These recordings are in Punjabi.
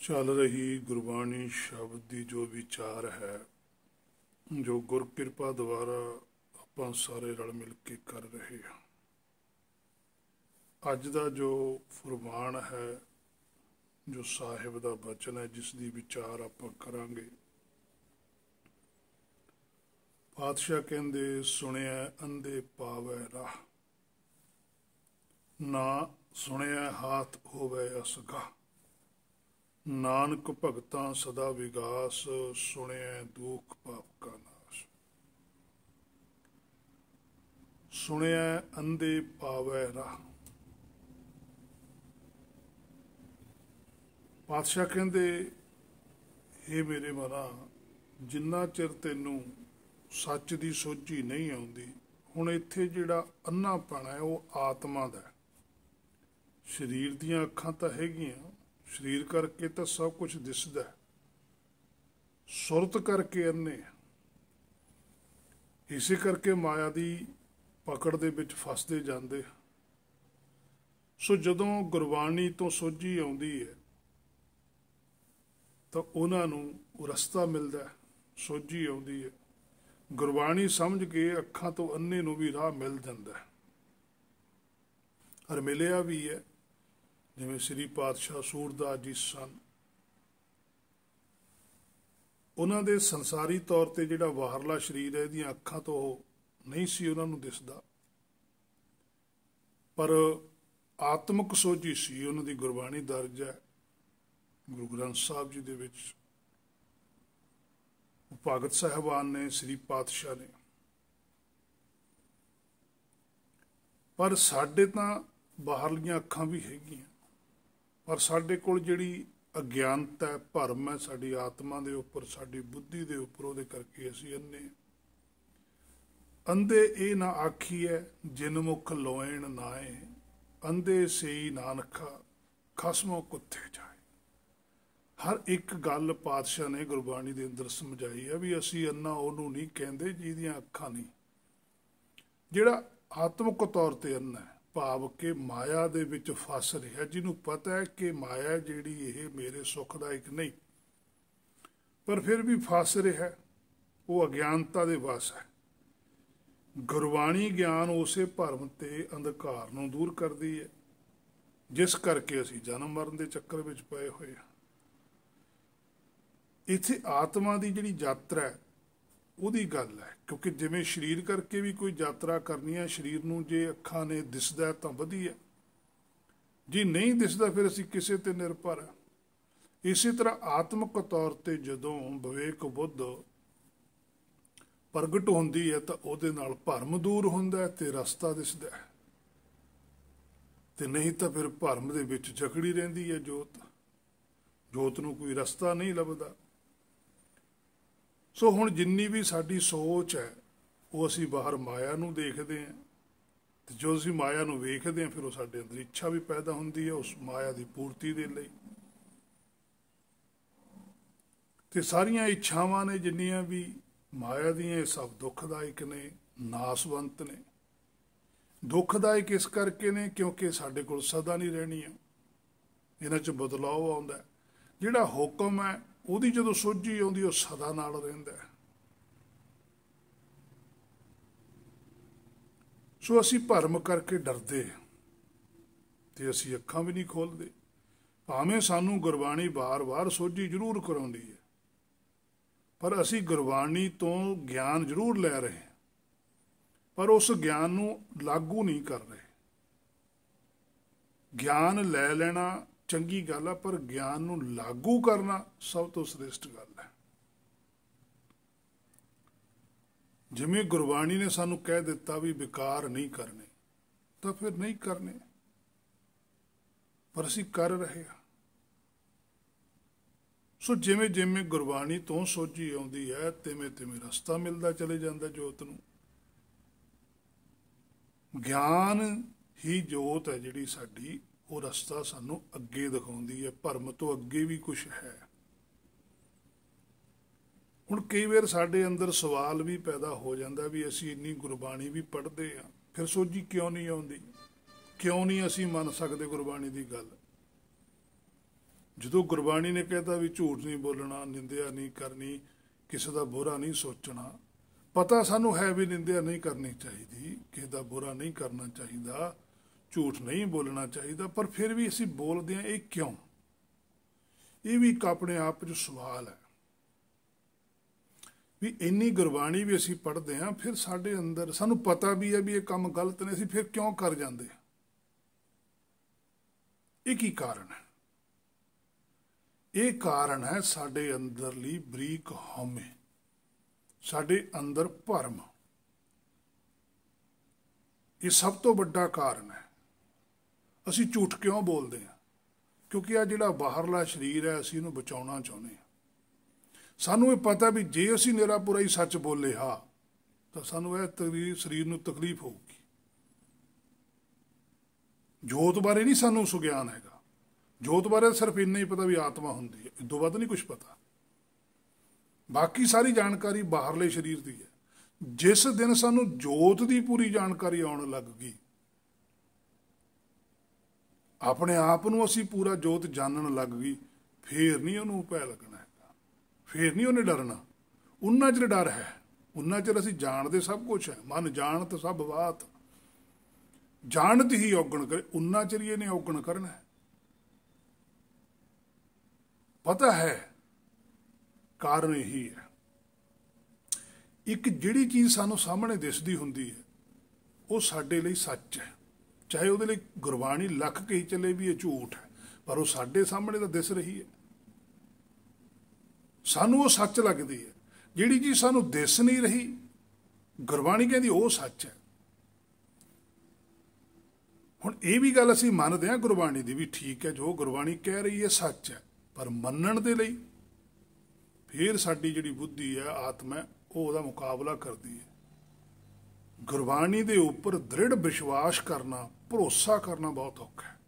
चल रही गुरबाणी शब्द की जो विचार है, जो गुर किरपा द्वारा ਆਪਾਂ ਸਾਰੇ रल मिल के कर रहे हैं। अज का जो फरमान है, जो साहिब का वचन है, जिसकी विचार आप करांगे। पातशाह कहते सुनिया अंधे पावै राह, ना सुनिया हाथ होवे असगा। नानक भगतां सदा विगास, सुनिया दुख पाप का नाश। सुनिया अंधे पावै राह। पातशाह कहते हे मेरे मना, जिन्ना चिर तेनू सच की सोझी नहीं आउंदी, हुण इत्थे जिहड़ा अन्नापण है वह आत्मा दा है। शरीर दीयां अखां तां हैगियां, शरीर करके तो सब कुछ दिसदा है, सुरत करके अन्ने। इसे करके माया की पकड़ दे विच फसदे जांदे। सो जदों गुरबाणी तो सोझी आउंदी है तो उन्हां नूं रस्ता मिलदा है, सोझी आउंदी है। गुरबाणी समझ के अखां तो अन्ने नूं भी राह मिल जांदा है, और मिलिया भी है। जिवें श्री पातशाह सूरदास जी सन, उन्हां दे संसारी तौर पर जिहड़ा बाहरला शरीर है, इहदियां अखां तो नहीं सी उन्हां नूं दिसदा, पर आत्मक सोझी सी उन्हां दी गुरबाणी दर्ज है गुरु ग्रंथ साहिब जी दे विच। भगत साहिबान ने, श्री पातशाह ने। पर साडे तां बाहरलियां अखां भी हैगियां, पर साडे कोल जिहड़ी अज्ञानता है, भरम है साडी आत्मा दे उपर, साडी बुद्धि दे उपर, उहदे करके असीं अन्ने। अंधे ये ना आखीए जिन मुख लोएण नाए, अंधे सेई नानका खसमों कुत्थे जाए। हर एक गल पातशाह ने गुरबाणी के अंदर समझाई है भी असी अन्ना उन्होंने नहीं कहते जिहदियां अखां नहीं। जिहड़ा आत्मक तौर पर अन्ना है, भाव के माया दे विच फस रहा, जिन्हों पता है कि माया जिहड़ी ये मेरे सुखदायक नहीं, पर फिर भी फस रहा है, वो अज्ञानता दे वस है। गुरबाणी ज्ञान उसे भरम ते अंधकार नूं दूर करदी है, जिस करके असी जन्म मरण के चक्कर विच पए होए हैं। इत्थे आत्मा की जिहड़ी यात्रा है उहदी गल है, क्योंकि जिवें शरीर करके भी कोई यात्रा करनी है, शरीर नूं जे अखां ने दिसदा तां वधिया, जे नहीं दिसदा फिर असीं किसे ते निर्भर है। इसी तरह आत्मक तौर पर जदों विवेक बुद्ध प्रगट होंदी है तो उहदे नाल भरम दूर हुंदा है ते रस्ता दिसदा है, ते नहीं तो फिर भरम दे विच जकड़ी रहिंदी है जोत। जोत नूं कोई रस्ता नहीं लभदा। सो हुण जिन्नी भी साडी सोच है वो असीं बाहर माया नूं देखदे हैं, ते जो असीं माया नूं वेखदे हैं फिर वो साडे अंदर इच्छा भी पैदा हुंदी है उस माया की पूर्ति दे लई। ते सारियां इच्छावां ने जिन्नियां भी माया दियां, ये सब दुखदायक ने, नासवंत ने। दुखदायक इस करके ने क्योंकि साडे कोल सदा नहीं रहणियां, इन्हां च बदलाव आउंदा है। जिहड़ा हुक्म है उहदी जदों सोझी आउंदी वो सदा नाल रहिंदा है। सो असीं भरम करके डरदे ते असीं अखां भी नहीं खोलदे, भावें सानूं गुरबाणी बार बार सोझी जरूर कराउंदी है, पर असीं गुरबाणी तो ज्ञान जरूर लै रहे हैं, पर उस ज्ञान नूं लागू नहीं कर रहे। ज्ञान लै लेना चंगी गल है, पर ज्ञान नूं लागू करना सब तो श्रेष्ठ गल है। जिवें गुरबाणी ने सानूं कह दिता भी विकार नहीं करने, तो फिर नहीं करने, पर असीं कर रहे हैं। सो जिवें जिवें गुरबाणी तो सोझी आउंदी है, तिवें तिवें रस्ता मिलता चले जाता जोत नूं। ज्ञान ही जोत है जिहड़ी साडी, वो रस्ता सानू अगे दिखाउंदी है, भरम तो अगे भी कुछ है। हुण कई बार साडे अंदर सवाल भी पैदा हो जाता भी असीं इन्नी गुरबाणी भी पढ़ते हैं, फिर सोझी क्यों नहीं आउंदी, क्यों नहीं असीं मन सकते गुरबाणी की गल। ਜਦੋਂ ਗੁਰਬਾਣੀ ਨੇ ਕਹਿਤਾ ਵੀ ਝੂਠ ਨਹੀਂ ਬੋਲਣਾ, ਨਿੰਦਿਆ ਨਹੀਂ ਕਰਨੀ, ਕਿਸੇ ਦਾ ਬੁਰਾ ਨਹੀਂ ਸੋਚਣਾ, ਪਤਾ ਸਾਨੂੰ ਹੈ ਵੀ ਨਿੰਦਿਆ ਨਹੀਂ ਕਰਨੀ ਚਾਹੀਦੀ, ਕਿਸੇ ਦਾ ਬੁਰਾ ਨਹੀਂ ਕਰਨਾ ਚਾਹੀਦਾ, ਝੂਠ ਨਹੀਂ ਬੋਲਣਾ ਚਾਹੀਦਾ, ਪਰ ਫਿਰ ਵੀ ਅਸੀਂ ਬੋਲਦੇ ਹਾਂ। ਇਹ ਕਿਉਂ? ਇਹ ਵੀ ਇੱਕ ਆਪਣੇ ਆਪ 'ਚ ਸਵਾਲ ਹੈ ਵੀ ਇੰਨੀ ਗੁਰਬਾਣੀ ਵੀ ਅਸੀਂ ਪੜ੍ਹਦੇ ਹਾਂ, ਫਿਰ ਸਾਡੇ ਅੰਦਰ ਸਾਨੂੰ ਪਤਾ ਵੀ ਹੈ ਵੀ ਇਹ ਕੰਮ ਗਲਤ ਨੇ, ਅਸੀਂ ਫਿਰ ਕਿਉਂ ਕਰ ਜਾਂਦੇ ਹਾਂ? ਇਹ ਕੀ ਕਾਰਨ ਹੈ? ਇਹ ਕਾਰਨ ਹੈ ਸਾਡੇ ਅੰਦਰਲੀ ਬਰੀਕ ਹਉਮੈ, ਸਾਡੇ ਅੰਦਰ ਭਰਮ। ਇਹ ਸਭ ਤੋਂ ਵੱਡਾ ਕਾਰਨ ਹੈ। ਅਸੀਂ ਝੂਠ ਕਿਉਂ ਬੋਲਦੇ ਹਾਂ? ਕਿਉਂਕਿ ਆ ਜਿਹੜਾ ਬਾਹਰਲਾ ਸਰੀਰ ਹੈ, ਅਸੀਂ ਇਹਨੂੰ ਬਚਾਉਣਾ ਚਾਹੁੰਦੇ ਹਾਂ। ਸਾਨੂੰ ਇਹ ਪਤਾ ਵੀ ਜੇ ਅਸੀਂ ਨਿਰਾ ਪੂਰਾ ਹੀ ਸੱਚ ਬੋਲੇ ਹਾਂ ਤਾਂ ਸਾਨੂੰ ਇਹ ਸਰੀਰ ਨੂੰ ਤਕਲੀਫ ਹੋਊਗੀ। ਜੋਤ ਬਾਰੇ ਨਹੀਂ ਸਾਨੂੰ ਸੁਗਿਆਨ ਹੈਗਾ। ਜੋਤ ਬਾਰੇ ਸਿਰਫ ਇੰਨਾ ਹੀ ਪਤਾ ਵੀ ਆਤਮਾ ਹੁੰਦੀ ਹੈ, ਇਸ ਤੋਂ ਵੱਧ ਨਹੀਂ ਕੁਝ ਪਤਾ। ਬਾਕੀ ਸਾਰੀ ਜਾਣਕਾਰੀ ਬਾਹਰਲੇ ਸਰੀਰ ਦੀ ਹੈ। ਜਿਸ ਦਿਨ ਸਾਨੂੰ ਜੋਤ ਦੀ ਪੂਰੀ ਜਾਣਕਾਰੀ ਆਉਣ ਲੱਗ ਗਈ, ਆਪਣੇ ਆਪ ਨੂੰ ਅਸੀਂ ਪੂਰਾ ਜੋਤ ਜਾਣਨ ਲੱਗ ਗਈ, ਫੇਰ ਨਹੀਂ ਉਹਨੂੰ ਭੈ ਲੱਗਣਾ ਹੈਗਾ, ਫੇਰ ਨਹੀਂ ਉਹਨੇ ਡਰਨਾ। ਉਨਾ ਚਿਰ ਡਰ ਹੈ, ਉਨਾ ਚਿਰ ਅਸੀਂ ਜਾਣਦੇ ਸਭ ਕੁਛ ਹੈ। ਮਨ ਜਾਣਤ ਸਭ ਬਾਤ, ਜਾਣਤ ਹੀ ਔਗਣ ਕਰੇ, ਉਨਾ ਚਿਰ ਇਹਨੇ ਔਗਣ ਕਰਨਾ ਹੈ। ਪਤਾ ਹੈ ਕਾਰਨ ਇਹੀ ਹੈ। ਇੱਕ ਜਿਹੜੀ ਚੀਜ਼ ਸਾਨੂੰ ਸਾਹਮਣੇ ਦਿਸਦੀ ਹੁੰਦੀ ਹੈ ਉਹ ਸਾਡੇ ਲਈ ਸੱਚ ਹੈ, ਚਾਹੇ ਉਹਦੇ ਲਈ ਗੁਰਬਾਣੀ ਲੱਖ ਕਹੀ ਚੱਲੇ ਵੀ ਇਹ ਝੂਠ ਹੈ, ਪਰ ਉਹ ਸਾਡੇ ਸਾਹਮਣੇ ਤਾਂ ਦਿਸ ਰਹੀ ਹੈ, ਸਾਨੂੰ ਉਹ ਸੱਚ ਲੱਗਦੀ ਹੈ। ਜਿਹੜੀ ਚੀਜ਼ ਸਾਨੂੰ ਦਿਸ ਨਹੀਂ ਰਹੀ, ਗੁਰਬਾਣੀ ਕਹਿੰਦੀ ਉਹ ਸੱਚ ਹੈ। ਹੁਣ ਇਹ ਵੀ ਗੱਲ ਅਸੀਂ ਮੰਨਦੇ ਹਾਂ ਗੁਰਬਾਣੀ ਦੀ ਵੀ ਠੀਕ ਹੈ, ਜੋ ਗੁਰਬਾਣੀ ਕਹਿ ਰਹੀ ਹੈ ਸੱਚ ਹੈ, ਪਰ ਮੰਨਣ ਦੇ ਲਈ ਫਿਰ ਸਾਡੀ ਜਿਹੜੀ ਬੁੱਧੀ ਹੈ, ਆਤਮਾ ਹੈ, ਉਹ ਉਹਦਾ ਮੁਕਾਬਲਾ ਕਰਦੀ ਹੈ। ਗੁਰਬਾਣੀ ਦੇ ਉੱਪਰ ਦ੍ਰਿੜ ਵਿਸ਼ਵਾਸ ਕਰਨਾ, ਭਰੋਸਾ ਕਰਨਾ ਬਹੁਤ ਔਖਾ ਹੈ।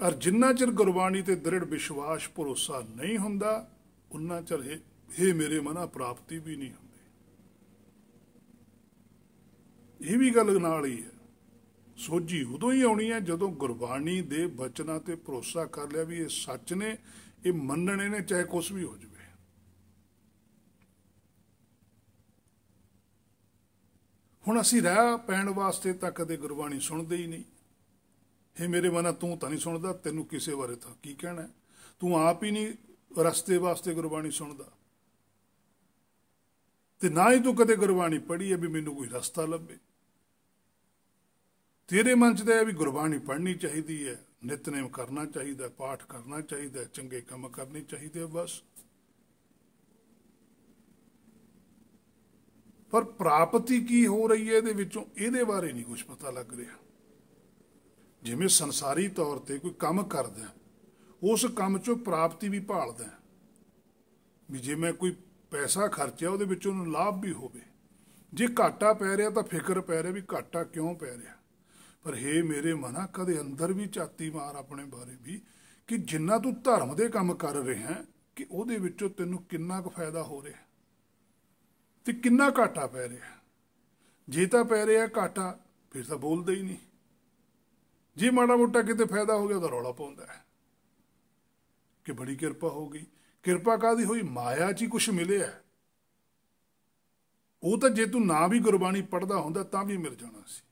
ਔਰ ਜਿੰਨਾ ਚਿਰ ਗੁਰਬਾਣੀ ਤੇ ਦ੍ਰਿੜ ਵਿਸ਼ਵਾਸ ਭਰੋਸਾ ਨਹੀਂ ਹੁੰਦਾ, ਉਨਾ ਚਿਰ ਇਹ ਮੇਰੇ ਮਨਾ ਪ੍ਰਾਪਤੀ ਵੀ ਨਹੀਂ ਹੁੰਦੀ। ਇਹ ਵੀ ਗੱਲ ਨਾਲ ਹੀ ਹੈ। ਸੋਝੀ ਉਦੋਂ ਹੀ ਆਉਣੀ ਹੈ ਜਦੋਂ ਗੁਰਬਾਣੀ ਦੇ ਬਚਨਾਂ ਤੇ ਭਰੋਸਾ ਕਰ ਲਿਆ ਵੀ ਇਹ ਸੱਚ ਨੇ, ਇਹ ਮੰਨਣੇ ਨੇ, ਚਾਹੇ ਕੁਛ ਵੀ ਹੋ ਜਾਵੇ। ਹੁਣ ਅਸੀਂ ਰਾਹ ਪੈਣ ਵਾਸਤੇ ਤਾਂ ਕਦੇ ਗੁਰਬਾਣੀ ਸੁਣਦੇ ਹੀ ਨਹੀਂ। ਇਹ ਮੇਰੇ ਮਨਾ ਤੂੰ ਤਾਂ ਨਹੀਂ ਸੁਣਦਾ, ਤੈਨੂੰ ਕਿਸੇ ਬਾਰੇ ਤਾਂ ਕੀ ਕਹਿਣਾ? ਤੂੰ ਆਪ ਹੀ ਨਹੀਂ ਰਸਤੇ ਵਾਸਤੇ ਗੁਰਬਾਣੀ ਸੁਣਦਾ, ਤੇ ਨਾ ਹੀ ਤੂੰ ਕਦੇ ਗੁਰਬਾਣੀ ਪੜ੍ਹੀ ਹੈ ਵੀ ਮੈਨੂੰ ਕੋਈ ਰਸਤਾ ਲੱਭੇ। ਤੇਰੇ ਮਨ 'ਚ ਤਾਂ ਇਹ ਵੀ ਗੁਰਬਾਣੀ ਪੜ੍ਹਨੀ ਚਾਹੀਦੀ ਹੈ, ਨਿਤਨੇਮ ਕਰਨਾ ਚਾਹੀਦਾ, ਪਾਠ ਕਰਨਾ ਚਾਹੀਦਾ, ਚੰਗੇ ਕੰਮ ਕਰਨੇ ਚਾਹੀਦੇ, ਬਸ। ਪਰ ਪ੍ਰਾਪਤੀ ਕੀ ਹੋ ਰਹੀ ਹੈ ਇਹਦੇ ਵਿੱਚੋਂ, ਇਹਦੇ ਬਾਰੇ ਨਹੀਂ ਕੁਝ ਪਤਾ ਲੱਗ ਰਿਹਾ। ਜਿਵੇਂ ਸੰਸਾਰੀ ਤੌਰ ਤੇ ਕੋਈ ਕੰਮ ਕਰਦਾ, ਉਸ ਕੰਮ 'ਚੋਂ ਪ੍ਰਾਪਤੀ ਵੀ ਭਾਲਦਾ ਵੀ ਜੇ ਮੈਂ ਕੋਈ ਪੈਸਾ ਖਰਚਿਆ ਉਹਦੇ ਵਿੱਚ ਉਹਨੂੰ ਲਾਭ ਵੀ ਹੋਵੇ। ਜੇ ਘਾਟਾ ਪੈ ਰਿਹਾ ਤਾਂ ਫਿਕਰ ਪੈ ਰਿਹਾ ਵੀ ਘਾਟਾ ਕਿਉਂ ਪੈ ਰਿਹਾ। ਪਰ ਹੇ ਮੇਰੇ ਮਨਾ, ਕਦੇ ਅੰਦਰ ਵੀ ਝਾਤੀ ਮਾਰ ਆਪਣੇ ਬਾਰੇ ਵੀ ਕਿ ਜਿੰਨਾ ਤੂੰ ਧਰਮ ਦੇ ਕੰਮ ਕਰ ਰਿਹਾ ਕਿ ਉਹਦੇ ਵਿੱਚੋਂ ਤੈਨੂੰ ਕਿੰਨਾ ਕੁ ਫਾਇਦਾ ਹੋ ਰਿਹਾ ਤੇ ਕਿੰਨਾ ਘਾਟਾ ਪੈ ਰਿਹਾ। ਜੇ ਤਾਂ ਪੈ ਰਿਹਾ ਘਾਟਾ, ਫਿਰ ਤਾਂ ਬੋਲਦਾ ਹੀ ਨਹੀਂ। ਜੇ ਮਾੜਾ ਮੋਟਾ ਕਿਤੇ ਫਾਇਦਾ ਹੋ ਗਿਆ ਤਾਂ ਰੌਲਾ ਪਾਉਂਦਾ ਹੈ ਕਿ ਬੜੀ ਕਿਰਪਾ ਹੋ ਗਈ। ਕਿਰਪਾ ਕਾਹਦੀ ਹੋਈ? ਮਾਇਆ 'ਚ ਹੀ ਕੁਛ ਮਿਲਿਆ। ਉਹ ਤਾਂ ਜੇ ਤੂੰ ਨਾ ਵੀ ਗੁਰਬਾਣੀ ਪੜ੍ਹਦਾ ਹੁੰਦਾ ਤਾਂ ਵੀ ਮਿਲ ਜਾਣਾ ਸੀ।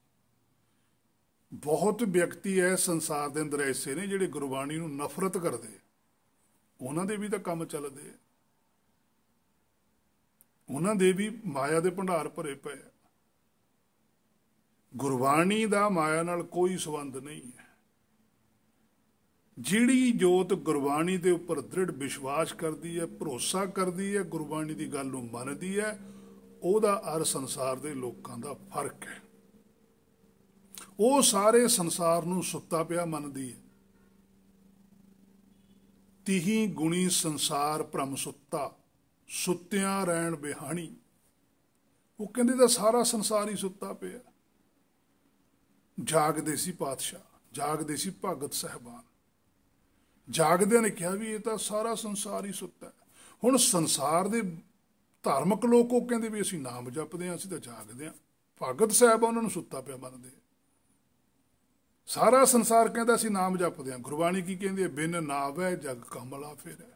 ਬਹੁਤ ਵਿਅਕਤੀ ਹੈ ਸੰਸਾਰ ਦੇ ਅੰਦਰ ਐਸੇ ਨੇ ਜਿਹੜੇ ਗੁਰਬਾਣੀ ਨੂੰ ਨਫ਼ਰਤ ਕਰਦੇ, ਉਹਨਾਂ ਦੇ ਵੀ ਤਾਂ ਕੰਮ ਚੱਲਦੇ ਆ, ਉਹਨਾਂ ਦੇ ਵੀ ਮਾਇਆ ਦੇ ਭੰਡਾਰ ਭਰੇ ਪਏ ਆ। ਗੁਰਬਾਣੀ ਦਾ ਮਾਇਆ ਨਾਲ ਕੋਈ ਸੰਬੰਧ ਨਹੀਂ ਹੈ। ਜਿਹੜੀ ਜੋਤ ਗੁਰਬਾਣੀ ਦੇ ਉੱਪਰ ਦ੍ਰਿੜ ਵਿਸ਼ਵਾਸ ਕਰਦੀ ਹੈ, ਭਰੋਸਾ ਕਰਦੀ ਹੈ, ਗੁਰਬਾਣੀ ਦੀ ਗੱਲ ਨੂੰ ਮੰਨਦੀ ਹੈ, ਉਹਦਾ ਅਰ ਸੰਸਾਰ ਦੇ ਲੋਕਾਂ ਦਾ ਫਰਕ ਹੈ। ਉਹ ਸਾਰੇ ਸੰਸਾਰ ਨੂੰ ਸੁੱਤਾ ਪਿਆ ਮੰਨਦੀ ਹੈ। ਤਿਹੀ ਗੁਣੀ ਸੰਸਾਰ ਭ੍ਰਮ ਸੁੱਤਾ, ਸੁੱਤਿਆਂ ਰਹਿਣ ਬਿਹਾਣੀ। ਉਹ ਕਹਿੰਦੇ ਤਾਂ ਸਾਰਾ ਸੰਸਾਰ ਹੀ ਸੁੱਤਾ ਪਿਆ। ਜਾਗਦੇ ਸੀ ਪਾਤਸ਼ਾਹ, ਜਾਗਦੇ ਸੀ ਭਗਤ ਸਾਹਿਬਾਨ, ਜਾਗਦਿਆਂ ਨੇ ਕਿਹਾ ਵੀ ਇਹ ਤਾਂ ਸਾਰਾ ਸੰਸਾਰ ਹੀ ਸੁੱਤਾ। ਹੁਣ ਸੰਸਾਰ ਦੇ ਧਾਰਮਿਕ ਲੋਕ ਉਹ ਕਹਿੰਦੇ ਵੀ ਅਸੀਂ ਨਾਮ ਜਪਦੇ ਹਾਂ, ਅਸੀਂ ਤਾਂ ਜਾਗਦੇ ਹਾਂ। ਭਗਤ ਸਾਹਿਬ ਉਹਨਾਂ ਨੂੰ ਸੁੱਤਾ ਪਿਆ ਮੰਨਦੇ। ਸਾਰਾ ਸੰਸਾਰ ਕਹਿੰਦਾ ਅਸੀਂ ਨਾਮ ਜਪਦੇ ਹਾਂ। ਗੁਰਬਾਣੀ ਕੀ ਕਹਿੰਦੀ ਹੈ? ਬਿਨ ਨਾਵੈ ਜਗ ਕਮਲਾ ਫਿਰੈ।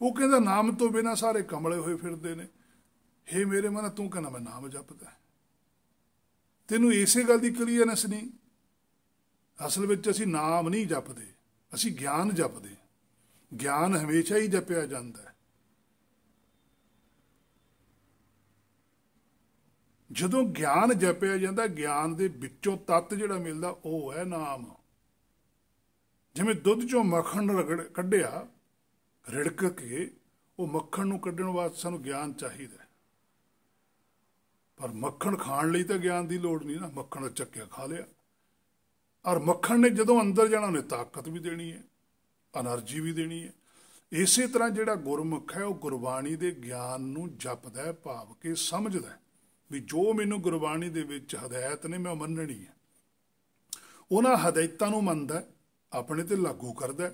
ਉਹ ਕਹਿੰਦਾ ਨਾਮ ਤੋਂ ਬਿਨਾਂ ਸਾਰੇ ਕਮਲੇ ਹੋਏ ਫਿਰਦੇ ਨੇ। ਹੇ ਮੇਰੇ ਮਨ, ਤੂੰ ਕਹਿੰਦਾ ਮੈਂ ਨਾਮ ਜਪਦਾ, ਤੈਨੂੰ ਇਸੇ ਗੱਲ ਦੀ ਕਲੀਅਰਨੈਸ ਨਹੀਂ। ਅਸਲ ਵਿੱਚ ਅਸੀਂ ਨਾਮ ਨਹੀਂ ਜਪਦੇ, ਅਸੀਂ ਗਿਆਨ ਜਪਦੇ। ਗਿਆਨ ਹਮੇਸ਼ਾ ਹੀ ਜਪਿਆ ਜਾਂਦਾ ਹੈ। ਜਦੋਂ ਗਿਆਨ ਜਪਿਆ ਜਾਂਦਾ, ਗਿਆਨ ਦੇ ਵਿੱਚੋਂ ਤੱਤ ਜਿਹੜਾ ਮਿਲਦਾ ਉਹ ਹੈ ਨਾਮ। ਜਿਵੇਂ ਦੁੱਧ ਚੋਂ ਮੱਖਣ ਕੱਢਿਆ ਰਿੜਕ ਕੇ, ਉਹ ਮੱਖਣ ਨੂੰ ਕੱਢਣ ਵਾਸਤੇ ਸਾਨੂੰ ਗਿਆਨ ਚਾਹੀਦਾ, ਪਰ ਮੱਖਣ ਖਾਣ ਲਈ ਤਾਂ ਗਿਆਨ ਦੀ ਲੋੜ ਨਹੀਂ ਨਾ। ਮੱਖਣ ਚੱਕਿਆ ਖਾ ਲਿਆ। ਔਰ ਮੱਖਣ ਨੇ ਜਦੋਂ ਅੰਦਰ ਜਾਣਾ, ਉਹਨੇ ਤਾਕਤ ਵੀ ਦੇਣੀ ਹੈ, ਐਨਰਜੀ ਵੀ ਦੇਣੀ ਹੈ। ਇਸੇ ਤਰ੍ਹਾਂ ਜਿਹੜਾ ਗੁਰਮੁਖ ਹੈ ਉਹ ਗੁਰਬਾਣੀ ਦੇ ਗਿਆਨ ਨੂੰ ਜਪਦਾ, ਭਾਵ ਕੇ ਸਮਝਦਾ ਵੀ ਜੋ ਮੈਨੂੰ ਗੁਰਬਾਣੀ ਦੇ ਵਿੱਚ ਹਦਾਇਤ ਨੇ ਮੈਂ ਮੰਨਣੀ ਹੈ। ਉਹਨਾਂ ਹਦਾਇਤਾਂ ਨੂੰ ਮੰਨਦਾ, ਆਪਣੇ ਤੇ ਲਾਗੂ ਕਰਦਾ,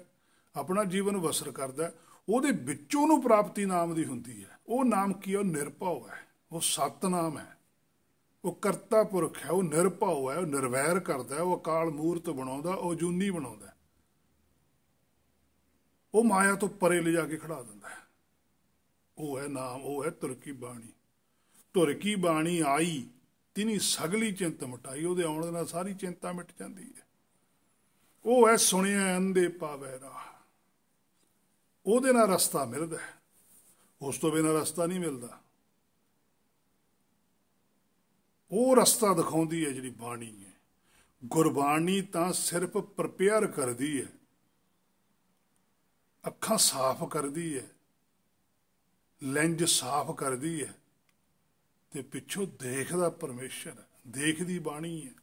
ਆਪਣਾ ਜੀਵਨ ਬਸਰ ਕਰਦਾ। ਉਹਦੇ ਵਿੱਚੋਂ ਨੂੰ ਪ੍ਰਾਪਤੀ ਨਾਮ ਦੀ ਹੁੰਦੀ ਹੈ। ਉਹ ਨਾਮ ਕੀ ਹੈ? ਉਹ ਨਿਰਭਉ ਹੈ, ਉਹ ਸਤਨਾਮ ਹੈ, ਉਹ ਕਰਤਾ ਪੁਰਖ ਹੈ, ਉਹ ਨਿਰਭਉ ਹੈ, ਉਹ ਨਿਰਵੈਰ ਕਰਦਾ, ਉਹ ਅਕਾਲ ਮੂਰਤ ਬਣਾਉਂਦਾ, ਉਹ ਜੂਨੀ ਬਣਾਉਂਦਾ, ਉਹ ਮਾਇਆ ਤੋਂ ਪਰੇ ਲਿਜਾ ਕੇ ਖੜਾ ਦਿੰਦਾ। ਉਹ ਹੈ ਨਾਮ, ਉਹ ਹੈ ਤੁਰ ਕੀ ਬਾਣੀ। ਤੁਰ ਕੀ ਬਾਣੀ ਆਈ ਤਿਨੀ ਸਗਲੀ ਚਿੰਤ ਮਿਟਾਈ। ਉਹਦੇ ਆਉਣ ਦੇ ਨਾਲ ਸਾਰੀ ਚਿੰਤਾ ਮਿਟ ਜਾਂਦੀ ਹੈ। ਉਹ ਹੈ ਸੁਣਿਆ ਅੰਧੇ ਪਾਵੈ ਰਾਹ। ਉਹਦੇ ਨਾਲ ਰਸਤਾ ਮਿਲਦਾ, ਉਸ ਤੋਂ ਬਿਨਾਂ ਰਸਤਾ ਨਹੀਂ ਮਿਲਦਾ। ਉਹ ਰਸਤਾ ਦਿਖਾਉਂਦੀ ਹੈ ਜਿਹੜੀ ਬਾਣੀ ਹੈ। ਗੁਰਬਾਣੀ ਤਾਂ ਸਿਰਫ ਪ੍ਰਪੇਅਰ ਕਰਦੀ ਹੈ, ਅੱਖਾਂ ਸਾਫ਼ ਕਰਦੀ ਹੈ, ਲੈਂਜ ਸਾਫ਼ ਕਰਦੀ ਹੈ, ਤੇ ਪਿੱਛੋਂ ਦੇਖਦਾ ਪਰਮੇਸ਼ਰ ਹੈ, ਦੇਖਦੀ ਬਾਣੀ ਹੈ।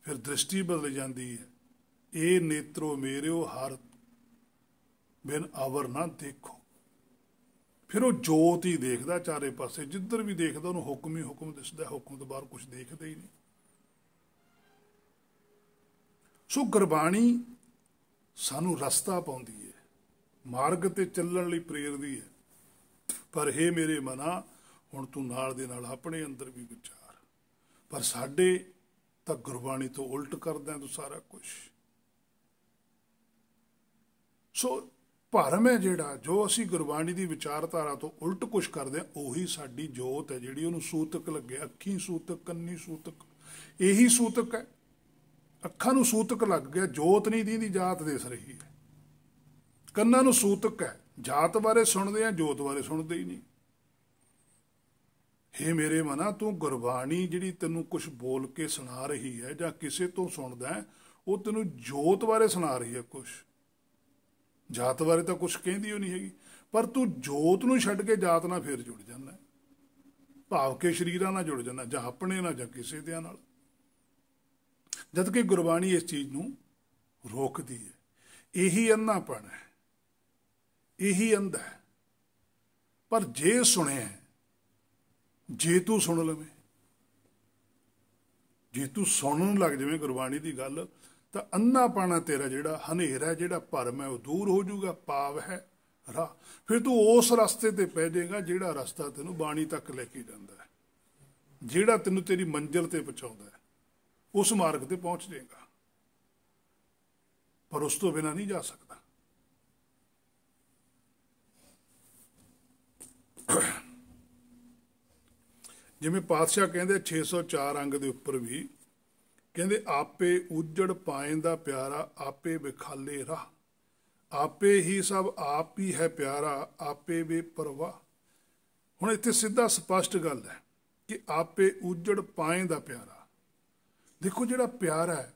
ਫਿਰ ਦ੍ਰਿਸ਼ਟੀ ਬਦਲ ਜਾਂਦੀ ਹੈ। ਇਹ ਨੇਤਰੋ ਮੇਰਿਓ ਹਰ ਬਿਨ ਅਵਰ ਨਾ ਦੇਖੋ। ਫਿਰ ਉਹ ਜੋਤ ਹੀ ਦੇਖਦਾ ਚਾਰੇ ਪਾਸੇ, ਜਿੱਧਰ ਵੀ ਦੇਖਦਾ ਉਹਨੂੰ ਹੁਕਮ ਹੀ ਹੁਕਮ ਦਿਸਦਾ, ਹੁਕਮ ਤੋਂ ਬਾਹਰ ਕੁਝ ਦੇਖਦਾ ਹੀ ਨਹੀਂ। ਸੋ ਗੁਰਬਾਣੀ ਸਾਨੂੰ ਰਸਤਾ ਪਾਉਂਦੀ ਹੈ, ਮਾਰਗ ਤੇ ਚੱਲਣ ਲਈ ਪ੍ਰੇਰਦੀ ਹੈ। ਪਰ ਹੇ ਮੇਰੇ ਮਨਾ, ਹੁਣ ਤੂੰ ਨਾਲ ਦੇ ਨਾਲ ਆਪਣੇ ਅੰਦਰ ਵੀ ਵਿਚਾਰ। ਪਰ ਸਾਡੇ ਤਾਂ ਗੁਰਬਾਣੀ ਤੋਂ ਉਲਟ ਕਰਦਾ ਤੂੰ ਸਾਰਾ ਕੁਝ। ਸੋ ਭਰਮ ਹੈ ਜਿਹੜਾ, ਜੋ ਅਸੀਂ ਗੁਰਬਾਣੀ ਦੀ ਵਿਚਾਰਧਾਰਾ ਤੋਂ ਉਲਟ ਕੁਛ ਕਰਦੇ ਹਾਂ, ਉਹੀ ਸਾਡੀ ਜੋਤ ਹੈ ਜਿਹੜੀ ਉਹਨੂੰ ਸੂਤਕ ਲੱਗੇ। ਅੱਖੀਂ ਸੂਤਕ, ਕੰਨੀ ਸੂਤਕ, ਇਹੀ ਸੂਤਕ ਹੈ। ਅੱਖਾਂ ਨੂੰ ਸੂਤਕ ਲੱਗ ਗਿਆ, ਜੋਤ ਨਹੀਂ ਦੀਂਦੀ, ਜਾਤ ਦਿਸ ਰਹੀ ਹੈ। ਕੰਨਾਂ ਨੂੰ ਸੂਤਕ ਹੈ, ਜਾਤ ਬਾਰੇ ਸੁਣਦੇ ਆ, ਜੋਤ ਬਾਰੇ ਸੁਣਦੇ ਹੀ ਨਹੀਂ। ਹੇ ਮੇਰੇ ਮਨਾ, ਤੂੰ ਗੁਰਬਾਣੀ ਜਿਹੜੀ ਤੈਨੂੰ ਕੁਛ ਬੋਲ ਕੇ ਸੁਣਾ ਰਹੀ ਹੈ ਜਾਂ ਕਿਸੇ ਤੋਂ ਸੁਣਦਾ ਹੈ, ਉਹ ਤੈਨੂੰ ਜੋਤ ਬਾਰੇ ਸੁਣਾ ਰਹੀ ਹੈ ਕੁਛ। ਜਾਤ ਬਾਰੇ ਤਾਂ ਕੁਛ ਕਹਿੰਦੀ ਉਹ ਨਹੀਂ ਹੈਗੀ। ਪਰ ਤੂੰ ਜੋਤ ਨੂੰ ਛੱਡ ਕੇ ਜਾਤ ਨਾਲ ਫੇਰ ਜੁੜ ਜਾਂਦਾ, ਭਾਵ ਕੇ ਸਰੀਰਾਂ ਨਾਲ ਜੁੜ ਜਾਂਦਾ, ਜਾਂ ਆਪਣੇ ਨਾਲ ਜਾਂ ਕਿਸੇ ਦੇ ਨਾਲ। ਜਦ ਕਿ ਗੁਰਬਾਣੀ ਇਸ ਚੀਜ਼ ਨੂੰ ਰੋਕਦੀ ਹੈ। ਇਹੀ ਅੰਧਾਪਣ ਹੈ, ਇਹੀ ਅੰਧ ਹੈ। ਪਰ ਜੇ ਸੁਣਿਆ, ਜੇ ਤੂੰ ਸੁਣ ਲਵੇਂ, ਜੇ ਤੂੰ ਸੁਣਨ ਲੱਗ ਜਾਵੇਂ ਗੁਰਬਾਣੀ ਦੀ ਗੱਲ, ਤਾਂ ਅੰਨਾਪਣਾ ਤੇਰਾ ਜਿਹੜਾ ਹਨੇਰਾ, ਜਿਹੜਾ ਭਰਮ ਹੈ, ਉਹ ਦੂਰ ਹੋ ਜਾਊਗਾ। ਪਾਵ ਹੈ ਰਾਹ। ਫਿਰ ਤੂੰ ਉਸ ਰਸਤੇ ਤੇ ਪੈ ਜਾਏਗਾ ਜਿਹੜਾ ਰਸਤਾ ਤੈਨੂੰ ਬਾਣੀ ਤੱਕ ਲੈ ਕੇ ਜਾਂਦਾ ਹੈ, ਜਿਹੜਾ ਤੈਨੂੰ ਤੇਰੀ ਮੰਜ਼ਿਲ ਤੇ ਪਹੁੰਚਾਉਂਦਾ ਹੈ। ਉਸ ਮਾਰਗ ਤੇ ਪਹੁੰਚ ਜਾਏਗਾ, ਪਰ ਉਸ ਤੋਂ ਬਿਨਾਂ ਨਹੀਂ ਜਾ ਸਕਦਾ। ਜਿਵੇਂ ਪਾਤਸ਼ਾਹ ਕਹਿੰਦੇ 604 ਅੰਗ ਦੇ ਉੱਪਰ ਵੀ ਕਹਿੰਦੇ, ਆਪੇ ਉਜੜ ਪਾਏਂਦਾ ਪਿਆਰਾ, ਆਪੇ ਵਿਖਾਲੇ ਰਾਹ। ਆਪੇ ਹੀ ਸਭ ਆਪ ਹੀ ਹੈ ਪਿਆਰਾ, ਆਪੇ ਬੇਪਰਵਾਹ। ਹੁਣ ਇੱਥੇ ਸਿੱਧਾ ਸਪਸ਼ਟ ਗੱਲ ਹੈ ਕਿ ਆਪੇ ਉਜੜ ਪਾਏਂਦਾ ਪਿਆਰਾ। ਦੇਖੋ, ਜਿਹੜਾ ਪਿਆਰਾ ਹੈ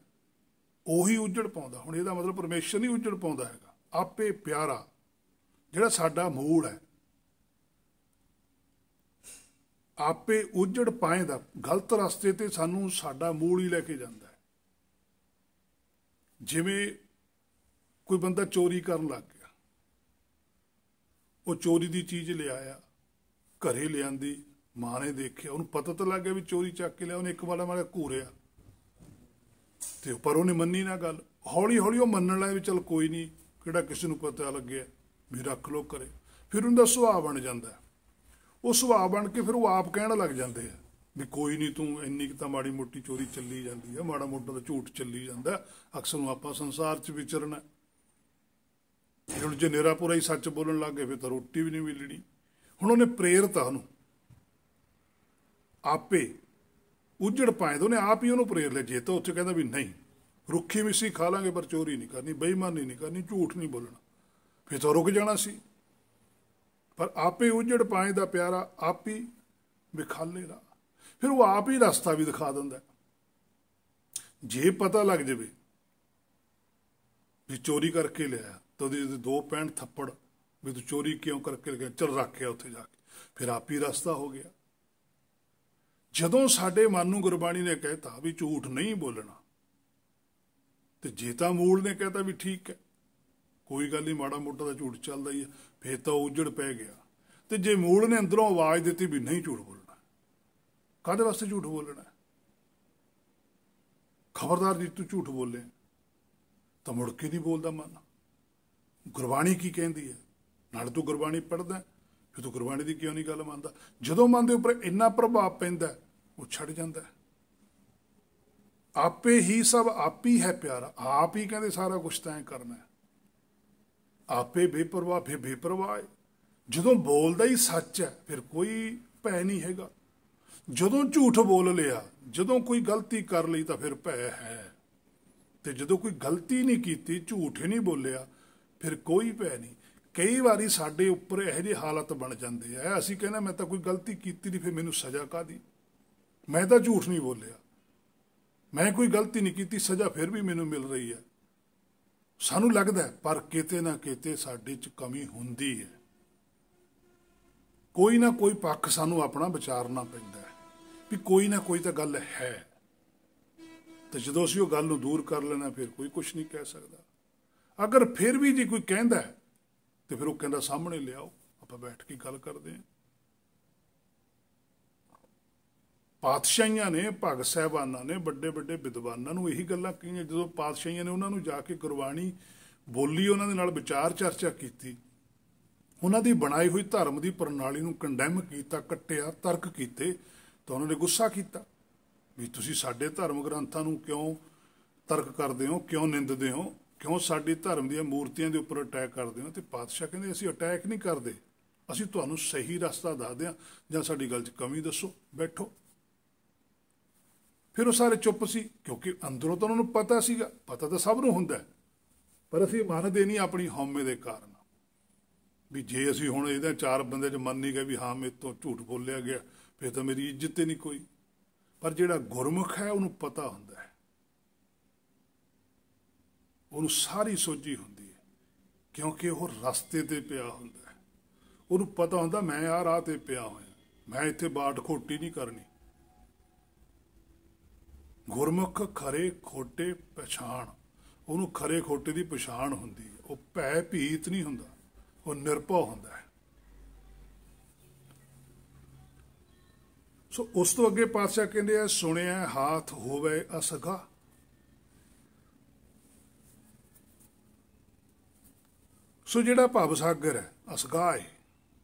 ਉਹੀ ਉਜੜ ਪਾਉਂਦਾ। ਹੁਣ ਇਹਦਾ ਮਤਲਬ ਪਰਮੇਸ਼ਰ ਨਹੀਂ ਉਜੜ ਪਾਉਂਦਾ ਹੈਗਾ। ਆਪੇ ਪਿਆਰਾ ਜਿਹੜਾ ਸਾਡਾ ਮੂਲ ਹੈ, ਆਪੇ ਉਜੜ ਪਾਏਂਦਾ, ਗਲਤ ਰਸਤੇ ਤੇ ਸਾਨੂੰ ਸਾਡਾ ਮੂਲ ਹੀ ਲੈ ਕੇ ਜਾਂਦਾ ਹੈ। ਜਿਵੇਂ ਕੋਈ ਬੰਦਾ ਚੋਰੀ ਕਰਨ ਲੱਗ ਗਿਆ, ਉਹ ਚੋਰੀ ਦੀ ਚੀਜ਼ ਲਿਆਇਆ, ਘਰੇ ਲਿਆਂਦੀ, ਮਾਂ ਨੇ ਦੇਖਿਆ, ਉਹਨੂੰ ਪਤਾ ਤਾਂ ਲੱਗ ਗਿਆ ਵੀ ਚੋਰੀ ਚੱਕ ਕੇ ਲਿਆ। ਉਹਨੇ ਇੱਕ ਵਾਲਾ ਮਾੜਾ ਘੂਰਿਆ, ਤੇ ਪਰ ਉਹਨੇ ਮੰਨੀ ਨਾ ਗੱਲ। ਹੌਲੀ ਹੌਲੀ ਉਹ ਮੰਨਣ ਲੱਗ ਵੀ ਚੱਲ ਕੋਈ ਨਹੀਂ, ਕਿਹੜਾ ਕਿਸੇ ਨੂੰ ਪਤਾ ਲੱਗਿਆ, ਵੀ ਰੱਖ ਲੋ ਘਰੇ। ਫਿਰ ਉਹਦਾ ਸੁਭਾਅ ਬਣ ਜਾਂਦਾ। ਉਹ ਸੁਭਾਅ ਬਣ ਕੇ ਫਿਰ ਉਹ ਆਪ ਕਹਿਣ ਲੱਗ ਜਾਂਦੇ ਆ भी कोई नहीं, तू इन्नी कुछ माड़ी मोटी चोरी चली जाती है, माड़ा मोटा तो झूठ चली जाता, अक्सर ਨੂੰ ਆਪਾਂ ਸੰਸਾਰ 'ਚ ਵਿਚਰਨਾ। ਹੁਣ ਜੇ ਨਿਰਾ ਪੂਰਾ ਹੀ ਸੱਚ ਬੋਲਣ ਲੱਗ ਗਏ ਫਿਰ ਤਾਂ ਰੋਟੀ ਵੀ ਨਹੀਂ ਮਿਲਣੀ। ਹੁਣ ਉਹਨੇ ਪ੍ਰੇਰਿਤ ਆ ਉਹਨੂੰ, ਆਪੇ ਉਜੜ ਪਾਏ ਤਾਂ ਉਹਨੇ ਆਪ ਹੀ ਉਹਨੂੰ ਪ੍ਰੇਰ ਲਿਆ। ਜੇ ਤਾਂ ਉੱਥੇ ਕਹਿੰਦਾ ਵੀ ਨਹੀਂ ਰੁੱਖੀ ਮਿੱਸੀ ਖਾ ਲਾਂਗੇ ਪਰ ਚੋਰੀ ਨਹੀਂ ਕਰਨੀ, ਬੇਈਮਾਨੀ ਨਹੀਂ ਕਰਨੀ, ਝੂਠ ਨਹੀਂ ਬੋਲਣਾ, ਫਿਰ ਤਾਂ ਰੁਕ ਜਾਣਾ ਸੀ। ਪਰ ਆਪੇ ਉਜੜ ਪਾਏ ਦਾ ਪਿਆਰਾ ਆਪ ਹੀ ਵਿਖਾਲੇ ਦਾ, ਫਿਰ ਉਹ ਆਪ ਹੀ ਰਸਤਾ ਵੀ ਦਿਖਾ ਦਿੰਦਾ। ਜੇ ਪਤਾ ਲੱਗ ਜਾਵੇ ਵੀ ਚੋਰੀ ਕਰਕੇ ਲਿਆ ਤਾਂ ਉਹਦੇ 2 ਪੈਣ ਥੱਪੜ ਵੀ ਤੂੰ ਚੋਰੀ ਕਿਉਂ ਕਰਕੇ ਲਿਆ, ਚੱਲ ਰੱਖਿਆ ਉੱਥੇ ਜਾ ਕੇ, ਫਿਰ ਆਪ ਹੀ ਰਸਤਾ ਹੋ ਗਿਆ। ਜਦੋਂ ਸਾਡੇ ਮਨ ਨੂੰ ਗੁਰਬਾਣੀ ਨੇ ਕਹਿਤਾ ਵੀ ਝੂਠ ਨਹੀਂ ਬੋਲਣਾ, ਤੇ ਜੇ ਤਾਂ ਮੂਲ ਨੇ ਕਹਿਤਾ ਵੀ ਠੀਕ ਹੈ ਕੋਈ ਗੱਲ ਨਹੀਂ, ਮਾੜਾ ਮੋਟਾ ਦਾ ਝੂਠ ਚੱਲਦਾ ਹੀ ਹੈ, ਫਿਰ ਤਾਂ ਉਜੜ ਪੈ ਗਿਆ। ਤੇ ਜੇ ਮੂਲ ਨੇ ਅੰਦਰੋਂ ਆਵਾਜ਼ ਦਿੱਤੀ ਵੀ ਨਹੀਂ ਝੂਠ ਬੋਲਣਾ, ਕਾਹਦੇ ਵਾਸਤੇ ਝੂਠ ਬੋਲਣਾ, ਖਬਰਦਾਰ ਜੀ ਤੂੰ ਝੂਠ ਬੋਲੇ, ਤਾਂ ਮੁੜ ਕੇ ਨਹੀਂ ਬੋਲਦਾ ਮਨ। ਗੁਰਬਾਣੀ ਕੀ ਕਹਿੰਦੀ ਹੈ, ਨਾਲ ਤੂੰ ਗੁਰਬਾਣੀ ਪੜ੍ਹਦਾ ਫਿਰ ਤੂੰ ਗੁਰਬਾਣੀ ਦੀ ਕਿਉਂ ਨਹੀਂ ਗੱਲ ਮੰਨਦਾ। ਜਦੋਂ ਮਨ ਦੇ ਉੱਪਰ ਇੰਨਾ ਪ੍ਰਭਾਵ ਪੈਂਦਾ ਉਹ ਛੱਡ ਜਾਂਦਾ। ਆਪੇ ਹੀ ਸਭ ਆਪ ਹੀ ਹੈ ਪਿਆਰਾ, ਆਪ ਹੀ ਕਹਿੰਦੇ ਸਾਰਾ ਕੁਛ ਤੈਂ ਕਰਨਾ, ਆਪੇ ਬੇਪਰਵਾਹ ਫਿਰ ਬੇਪਰਵਾਹ ਹੈ। ਜਦੋਂ ਬੋਲਦਾ ਹੀ ਸੱਚ ਹੈ ਫਿਰ ਕੋਈ ਭੈ ਨਹੀਂ ਹੈਗਾ। ਜਦੋਂ ਝੂਠ ਬੋਲ ਲਿਆ, ਜਦੋਂ ਕੋਈ ਗਲਤੀ ਕਰ ਲਈ ਤਾਂ ਫਿਰ ਭੈ ਹੈ, ਤੇ ਜਦੋਂ ਕੋਈ ਗਲਤੀ ਨਹੀਂ ਕੀਤੀ, ਝੂਠ ਹੀ ਨਹੀਂ ਬੋਲਿਆ, ਫਿਰ ਕੋਈ ਭੈ ਨਹੀਂ। ਕਈ ਵਾਰੀ ਸਾਡੇ ਉੱਪਰ ਇਹੋ ਜਿਹੇ ਹਾਲਾਤ ਬਣ ਜਾਂਦੇ ਆ, ਅਸੀਂ ਕਹਿੰਦੇ ਮੈਂ ਤਾਂ ਕੋਈ ਗਲਤੀ ਕੀਤੀ ਨਹੀਂ, ਫਿਰ ਮੈਨੂੰ ਸਜ਼ਾ ਕਾਹਦੀ, ਮੈਂ ਤਾਂ ਝੂਠ ਨਹੀਂ ਬੋਲਿਆ, ਮੈਂ ਕੋਈ ਗਲਤੀ ਨਹੀਂ ਕੀਤੀ, ਸਜ਼ਾ ਫਿਰ ਵੀ ਮੈਨੂੰ ਮਿਲ ਰਹੀ ਹੈ। ਸਾਨੂੰ ਲੱਗਦਾ ਪਰ ਕਿਤੇ ਨਾ ਕਿਤੇ ਸਾਡੇ 'ਚ ਕਮੀ ਹੁੰਦੀ ਹੈ, ਕੋਈ ਨਾ ਕੋਈ ਪੱਖ ਸਾਨੂੰ ਆਪਣਾ ਵਿਚਾਰਨਾ ਪੈਂਦਾ ਹੈ ਵੀ ਕੋਈ ਨਾ ਕੋਈ ਤਾਂ ਗੱਲ ਹੈ। ਤੇ ਜਦੋਂ ਅਸੀਂ ਉਹ ਗੱਲ ਨੂੰ ਦੂਰ ਕਰ ਲੈਣਾ ਫਿਰ ਕੋਈ ਕੁਛ ਨਹੀਂ ਕਹਿ ਸਕਦਾ। ਅਗਰ ਫਿਰ ਵੀ ਜੇ ਕੋਈ ਕਹਿੰਦਾ ਤੇ ਫਿਰ ਉਹ ਕਹਿੰਦਾ ਸਾਹਮਣੇ ਲਿਆਓ, ਆਪਾਂ ਬੈਠ ਕੇ ਗੱਲ ਕਰਦੇ ਹਾਂ। ਪਾਤਸ਼ਾਹੀਆਂ ਨੇ, ਭਗਤ ਸਾਹਿਬਾਨਾਂ ਨੇ, ਵੱਡੇ ਵੱਡੇ ਵਿਦਵਾਨਾਂ ਨੂੰ ਇਹੀ ਗੱਲਾਂ ਕਹੀਆਂ। ਜਦੋਂ ਪਾਤਸ਼ਾਹੀਆਂ ਨੇ ਉਹਨਾਂ ਨੂੰ ਜਾ ਕੇ ਗੁਰਬਾਣੀ ਬੋਲੀ, ਉਹਨਾਂ ਦੇ ਨਾਲ ਵਿਚਾਰ ਚਰਚਾ ਕੀਤੀ, ਉਹਨਾਂ ਦੀ ਬਣਾਈ ਹੋਈ ਧਰਮ ਦੀ ਪ੍ਰਣਾਲੀ ਨੂੰ ਕੰਡੈਮ ਕੀਤਾ, ਕੱਟਿਆ, ਤਰਕ ਕੀਤੇ, ਤਾਂ ਉਹਨਾਂ ਨੇ ਗੁੱਸਾ ਕੀਤਾ ਵੀ ਤੁਸੀਂ ਸਾਡੇ ਧਰਮ ਗ੍ਰੰਥਾਂ ਨੂੰ ਕਿਉਂ ਤਰਕ ਕਰਦੇ ਹੋ, ਕਿਉਂ ਨਿੰਦਦੇ ਹੋ, ਕਿਉਂ ਸਾਡੇ ਧਰਮ ਦੀਆਂ ਮੂਰਤੀਆਂ ਦੇ ਉੱਪਰ ਅਟੈਕ ਕਰਦੇ ਹੋ। ਤੇ ਪਾਤਸ਼ਾਹ ਕਹਿੰਦੇ ਅਸੀਂ ਅਟੈਕ ਨਹੀਂ ਕਰਦੇ, ਅਸੀਂ ਤੁਹਾਨੂੰ ਸਹੀ ਰਸਤਾ ਦੱਸਦੇ ਹਾਂ, ਜਾਂ ਸਾਡੀ ਗੱਲ 'ਚ ਕਮੀ ਦੱਸੋ, ਬੈਠੋ। ਫਿਰ ਉਹ ਸਾਰੇ ਚੁੱਪ ਸੀ, ਕਿਉਂਕਿ ਅੰਦਰੋਂ ਤਾਂ ਉਹਨਾਂ ਨੂੰ ਪਤਾ ਸੀਗਾ, ਪਤਾ ਤਾਂ ਸਭ ਨੂੰ ਹੁੰਦਾ, ਪਰ ਅਸੀਂ ਮੰਨਦੇ ਨਹੀਂ ਆਪਣੀ ਹਉਮੈ ਦੇ ਕਾਰਨ। ਵੀ ਜੇ ਅਸੀਂ ਹੁਣ ਇਹਦੇ 4 ਬੰਦੇ 'ਚ ਮੰਨ ਨਹੀਂ ਗਏ ਵੀ ਹਾਂ ਮੇਰੇ ਤੋਂ ਝੂਠ ਬੋਲਿਆ ਗਿਆ, ਫਿਰ ਤਾਂ ਮੇਰੀ ਇੱਜ਼ਤ ਹੀ ਨਹੀਂ ਕੋਈ। ਪਰ ਜਿਹੜਾ ਗੁਰਮੁਖ ਹੈ ਉਹਨੂੰ ਪਤਾ ਹੁੰਦਾ ਹੈ, ਉਹਨੂੰ ਸਾਰੀ ਸੋਝੀ ਹੁੰਦੀ ਹੈ, ਕਿਉਂਕਿ ਉਹ ਰਸਤੇ ਤੇ ਪਿਆ ਹੁੰਦਾ ਹੈ। ਉਹਨੂੰ ਪਤਾ ਹੁੰਦਾ ਮੈਂ ਆਹ ਰਾਹ ਤੇ ਪਿਆ ਹੋਇਆ, ਮੈਂ ਇੱਥੇ ਬਾਟ ਖੋਟੀ ਨਹੀਂ ਕਰਨੀ। ਗੁਰਮੁਖ ਖਰੇ ਖੋਟੇ ਪਛਾਣ, ਉਹਨੂੰ ਖਰੇ ਖੋਟੇ ਦੀ ਪਛਾਣ ਹੁੰਦੀ ਹੈ। ਉਹ ਭੈ ਭੀਤ ਨਹੀਂ ਹੁੰਦਾ, ਉਹ ਨਿਰਭਉ ਹੁੰਦਾ ਹੈ। ਸੋ ਉਸ ਤੋਂ ਅੱਗੇ ਪਾਤਸ਼ਾਹ ਕਹਿੰਦੇ ਆ, ਸੁਣਿਆ ਹਾਥ ਹੋਵੇ ਅਸਗਾ। ਸੋ ਜਿਹੜਾ ਭਵ ਸਾਗਰ ਹੈ, ਅਸਗਾ ਹੈ,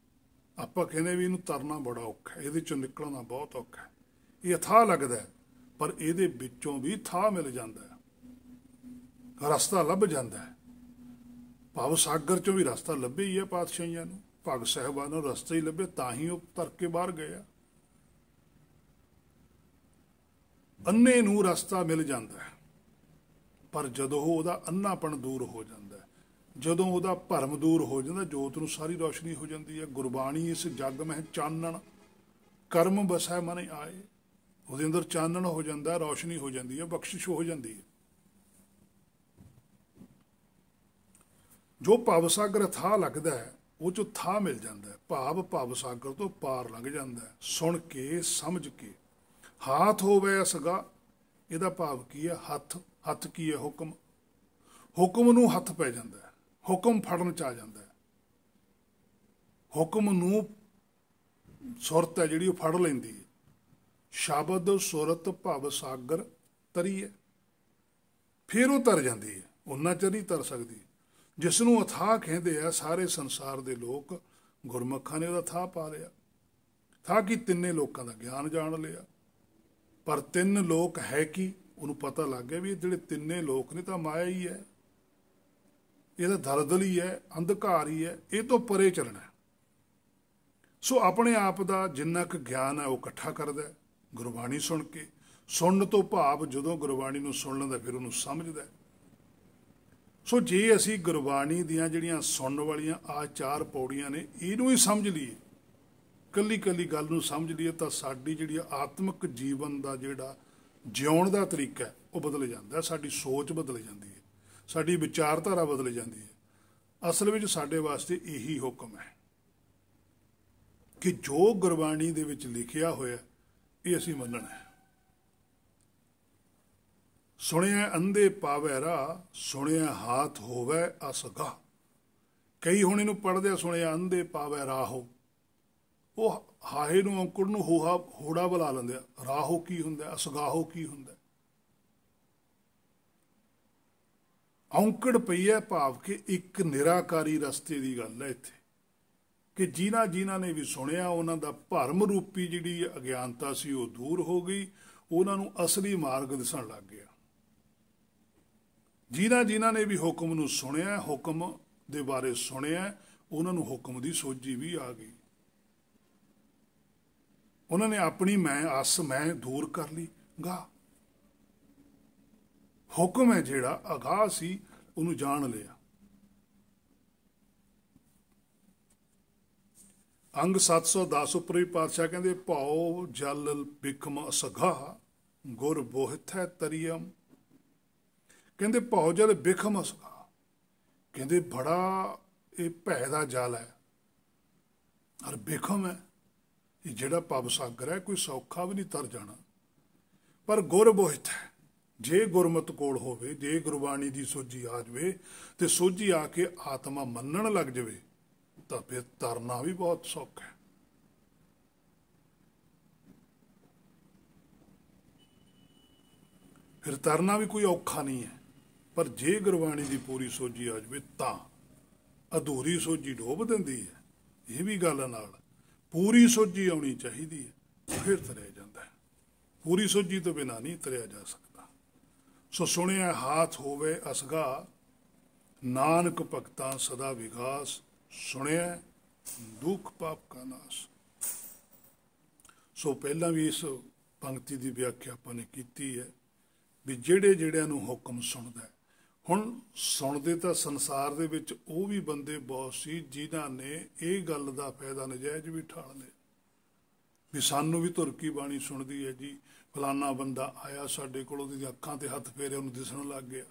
ਆਪਾਂ ਕਹਿੰਦੇ ਵੀ ਇਹਨੂੰ ਤਰਨਾ ਬੜਾ ਔਖਾ ਹੈ, ਇਹਦੇ ਚੋਂ ਨਿਕਲਣਾ ਬਹੁਤ ਔਖਾ ਹੈ, ਇਹ ਅਥਾਹ ਲੱਗਦਾ ਹੈ, ਪਰ ਇਹਦੇ ਵਿੱਚੋਂ ਵੀ ਥਾਹ ਮਿਲ ਜਾਂਦਾ ਹੈ, ਰਸਤਾ ਲੱਭ ਜਾਂਦਾ ਹੈ। ਭਵ ਸਾਗਰ ਚੋਂ ਵੀ ਰਸਤਾ ਲੱਭੇ ਹੀ ਹੈ ਪਾਤਸ਼ਾਹੀਆਂ ਨੂੰ, ਭਗਤ ਸਾਹਿਬਾਨ ਨੂੰ ਰਸਤਾ ਹੀ ਲੱਭੇ, ਤਾਂ ਹੀ ਉਹ ਤਰ ਕੇ ਬਾਹਰ ਗਏ ਆ। ਅੰਨੇ ਨੂੰ ਰਸਤਾ ਮਿਲ ਜਾਂਦਾ ਹੈ, ਪਰ ਜਦੋਂ ਉਹਦਾ ਅੰਨਾਪਣ ਦੂਰ ਹੋ ਜਾਂਦਾ, ਜਦੋਂ ਉਹਦਾ ਭਰਮ ਦੂਰ ਹੋ ਜਾਂਦਾ, ਜੋਤ ਨੂੰ ਸਾਰੀ ਰੌਸ਼ਨੀ ਹੋ ਜਾਂਦੀ ਹੈ। ਗੁਰਬਾਣੀ ਇਸ ਜੱਗ ਮਹਿ ਚਾਨਣ ਕਰਮ ਵਸੈ ਮਨ ਆਏ, ਉਹਦੇ ਅੰਦਰ ਚਾਨਣ ਹੋ ਜਾਂਦਾ, ਰੌਸ਼ਨੀ ਹੋ ਜਾਂਦੀ ਹੈ, ਬਖਸ਼ਿਸ਼ ਹੋ ਜਾਂਦੀ ਹੈ। ਜੋ ਭਵ ਸਾਗਰ ਥਾਹ ਲੱਗਦਾ ਹੈ, ਉਹ 'ਚੋਂ ਥਾਹ ਮਿਲ ਜਾਂਦਾ ਹੈ, ਭਾਵ ਭਵ ਸਾਗਰ ਤੋਂ ਪਾਰ ਲੰਘ ਜਾਂਦਾ ਹੈ। ਸੁਣ ਕੇ ਸਮਝ ਕੇ ਹਾਥ ਹੋਵੇ ਅਸਗਾ, ਇਹਦਾ ਭਾਵ ਕੀ ਹੈ, ਹੱਥ। ਹੱਥ ਕੀ ਹੈ, ਹੁਕਮ। ਹੁਕਮ ਨੂੰ ਹੱਥ ਪੈ ਜਾਂਦਾ ਹੈ, ਹੁਕਮ ਫੜਨ 'ਚ ਆ ਜਾਂਦਾ ਹੈ। ਹੁਕਮ ਨੂੰ ਸੁਰਤ ਹੈ ਜਿਹੜੀ ਉਹ ਫੜ ਲੈਂਦੀ ਹੈ। ਸ਼ਬਦ ਸੁਰਤ ਭਵ ਸਾਗਰ ਤਰੀ ਹੈ, ਫਿਰ ਉਹ ਤਰ ਜਾਂਦੀ ਹੈ, ਉਹਨਾਂ ਚਿਰ ਹੀ ਤਰ ਸਕਦੀ। ਜਿਸ ਨੂੰ ਅਥਾਹ ਕਹਿੰਦੇ ਆ ਸਾਰੇ ਸੰਸਾਰ ਦੇ ਲੋਕ, ਗੁਰਮੁਖਾਂ ਨੇ ਉਹਦਾ ਥਾਹ ਪਾ ਲਿਆ। ਥਾਹ ਕੀ, ਤਿੰਨੇ ਲੋਕਾਂ ਦਾ ਗਿਆਨ ਜਾਣ ਲਿਆ, पर ਤਿੰਨ ਲੋਕ ਹੈ ਕੀ, ਉਹਨੂੰ ਪਤਾ ਲੱਗ ਗਿਆ ਵੀ ਇਹ ਜਿਹੜੇ ਤਿੰਨੇ ਲੋਕ ਨੇ ਤਾਂ ਮਾਇਆ ਹੀ ਹੈ, ਇਹਦਾ ਦਲਦਲ ਹੀ ਹੈ, ਅੰਧਕਾਰ ਹੀ ਹੈ, ਇਹ ਤੋਂ ਪਰੇ ਚੱਲਣਾ। ਸੋ ਆਪਣੇ ਆਪ ਦਾ ਜਿੰਨਾ ਕੁ ਗਿਆਨ ਹੈ ਉਹ ਇਕੱਠਾ ਕਰਦਾ ਗੁਰਬਾਣੀ ਸੁਣ ਕੇ। ਸੁਣਨ ਤੋਂ ਭਾਵ ਜਦੋਂ ਗੁਰਬਾਣੀ ਨੂੰ ਸੁਣ ਲੈਂਦਾ ਫਿਰ ਉਹਨੂੰ ਸਮਝਦਾ। ਸੋ ਜੇ ਅਸੀਂ ਗੁਰਬਾਣੀ ਦੀਆਂ ਜਿਹੜੀਆਂ ਸੁਣਨ ਵਾਲੀਆਂ ਆ 4 ਪੌੜੀਆਂ ਨੇ ਇਹਨੂੰ ਹੀ ਸਮਝ ਲਈਏ, ਕੱਲੀ ਕੱਲੀ ਗੱਲ ਨੂੰ ਸਮਝ ਲਈਏ, ਤਾਂ ਸਾਡੀ ਜਿਹੜੀ ਆਤਮਿਕ ਜੀਵਨ ਦਾ ਜਿਹੜਾ ਜਿਉਣ ਦਾ ਤਰੀਕਾ ਹੈ ਉਹ ਬਦਲ ਜਾਂਦਾ, ਸਾਡੀ ਸੋਚ ਬਦਲ ਜਾਂਦੀ ਹੈ, ਸਾਡੀ ਵਿਚਾਰਧਾਰਾ ਬਦਲ ਜਾਂਦੀ ਹੈ। ਅਸਲ ਵਿੱਚ ਸਾਡੇ ਵਾਸਤੇ ਇਹੀ ਹੁਕਮ ਹੈ ਕਿ ਜੋ ਗੁਰਬਾਣੀ ਦੇ ਵਿੱਚ ਲਿਖਿਆ ਹੋਇਆ ਇਹ ਅਸੀਂ ਮੰਨਣਾ ਹੈ। ਸੁਣਿਆ ਅੰਧੇ ਪਾਵੈ ਰਾਹ, ਸੁਣਿਆ ਹਾਥ ਹੋਵੇ ਅਸਗਾ। ਕਈ ਹੁਣ ਇਹਨੂੰ ਪੜ੍ਹਦੇ ਸੁਣਿਆ ਅੰਧੇ ਪਾਵੈ ਰਾਹੋ, ਉਹ ਹਾਹੇ ਨੂੰ ਔਂਕੜ ਨੂੰ ਹੋੜਾ ਬੁਲਾ ਲੈਂਦੇ ਆ। ਰਾਹੋ ਕੀ ਹੁੰਦਾ, ਅਸਗਾਹੋ ਕੀ ਹੁੰਦਾ? ਔਂਕੜ ਪਈ ਹੈ ਭਾਵ ਕਿ ਇੱਕ ਨਿਰਾਕਾਰੀ ਰਸਤੇ ਦੀ ਗੱਲ ਹੈ ਇੱਥੇ, ਕਿ ਜਿਨ੍ਹਾਂ ਨੇ ਵੀ ਸੁਣਿਆ ਉਹਨਾਂ ਦਾ ਭਰਮ ਰੂਪੀ ਜਿਹੜੀ ਅਗਿਆਨਤਾ ਸੀ ਉਹ ਦੂਰ ਹੋ ਗਈ, ਉਹਨਾਂ ਨੂੰ ਅਸਲੀ ਮਾਰਗ ਦਿਸਣ ਲੱਗ ਗਿਆ। ਜਿਨ੍ਹਾਂ ਨੇ ਵੀ ਹੁਕਮ ਨੂੰ ਸੁਣਿਆ, ਹੁਕਮ ਦੇ ਬਾਰੇ ਸੁਣਿਆ, ਉਹਨਾਂ ਨੂੰ ਹੁਕਮ ਦੀ ਸੋਝੀ ਵੀ ਆ ਗਈ। ਉਹਨਾਂ ਨੇ ਆਪਣੀ ਮੈਂ ਦੂਰ ਕਰ ਲਈ। ਗਾ ਹੁਕਮ ਹੈ ਜਿਹੜਾ ਅਗਾਹ ਸੀ ਉਹਨੂੰ ਜਾਣ ਲਿਆ। ਅੰਗ 710 ਉੱਪਰ ਵੀ ਪਾਤਸ਼ਾਹ ਕਹਿੰਦੇ ਭਉ ਜਲ ਬਿਕਮ ਅਸਗਾ ਗੁਰ ਬੋਹਿਥੈ ਤਰੀਅਮ। ਕਹਿੰਦੇ ਭਉ ਜਲ ਬਿਕਮ ਅਸਗਾ, ਕਹਿੰਦੇ ਬੜਾ ਇਹ ਭੈ ਦਾ ਜਲ ਹੈ ਔਰ ਬਿਕਮ ਹੈ, ਇਹ ਜਿਹੜਾ ਭਵ ਸਾਗਰ ਹੈ ਕੋਈ ਸੌਖਾ ਵੀ ਨਹੀਂ ਤਰ ਜਾਣਾ। ਪਰ ਗੁਰ ਬੋਹਿਥ ਹੈ, ਜੇ ਗੁਰਮਤਿ ਕੋਲ ਹੋਵੇ, ਜੇ ਗੁਰਬਾਣੀ ਦੀ ਸੋਝੀ ਆ ਜਾਵੇ ਤੇ ਸੋਝੀ ਆ ਕੇ ਆਤਮਾ ਮੰਨਣ ਲੱਗ ਜਾਵੇ ਤਾਂ ਫਿਰ ਤਰਨਾ ਵੀ ਬਹੁਤ ਸੌਖਾ ਹੈ। ਫਿਰ ਤਰਨਾ ਵੀ ਕੋਈ ਔਖਾ ਨਹੀਂ ਹੈ। ਪਰ ਜੇ ਗੁਰਬਾਣੀ ਦੀ ਪੂਰੀ ਸੋਝੀ ਆ ਜਾਵੇ ਤਾਂ ਅਧੂਰੀ ਸੋਝੀ ਡੋਬ ਦਿੰਦੀ ਹੈ। ਇਹ ਵੀ ਗੱਲ ਨਾਲ ਪੂਰੀ ਸੋਝੀ ਆਉਣੀ ਚਾਹੀਦੀ ਹੈ, ਫਿਰ ਤਰਿਆ ਜਾਂਦਾ ਹੈ। ਪੂਰੀ ਸੋਝੀ ਤੋਂ ਬਿਨਾਂ ਨਹੀਂ ਤਰਿਆ ਜਾ ਸਕਦਾ। ਸੋ ਸੁਣਿਆ ਹਾਥ ਹੋਵੇ ਅਸਗਾ, ਨਾਨਕ ਭਗਤਾਂ ਸਦਾ ਵਿਗਾਸ। ਸੁਣਿਆ ਦੁੱਖ ਪਾਪ ਕਾ ਨਾਸ। ਸੋ ਪਹਿਲਾਂ ਵੀ ਇਸ ਪੰਕਤੀ ਦੀ ਵਿਆਖਿਆ ਆਪਾਂ ਨੇ ਕੀਤੀ ਹੈ ਵੀ ਜਿਹੜਿਆਂ ਨੂੰ ਹੁਕਮ ਸੁਣਦਾ ਹੈ। ਹੁਣ ਸੁਣਦੇ ਤਾਂ ਸੰਸਾਰ ਦੇ ਵਿੱਚ ਉਹ ਵੀ ਬੰਦੇ ਬਹੁਤ ਸੀ ਜਿਨ੍ਹਾਂ ਨੇ ਇਹ ਗੱਲ ਦਾ ਫਾਇਦਾ ਨਜਾਇਜ਼ ਵੀ ਠਾਲ ਲਿਆ ਵੀ ਸਾਨੂੰ ਵੀ ਤੁਰਕੀ ਬਾਣੀ ਸੁਣਦੀ ਹੈ ਜੀ, ਫਲਾਨਾ ਬੰਦਾ ਆਇਆ ਸਾਡੇ ਕੋਲ, ਉਹਦੀ ਅੱਖਾਂ ਤੇ ਹੱਥ ਫੇਰੇ ਉਹਨੂੰ ਦਿਸਣ ਲੱਗ ਗਿਆ।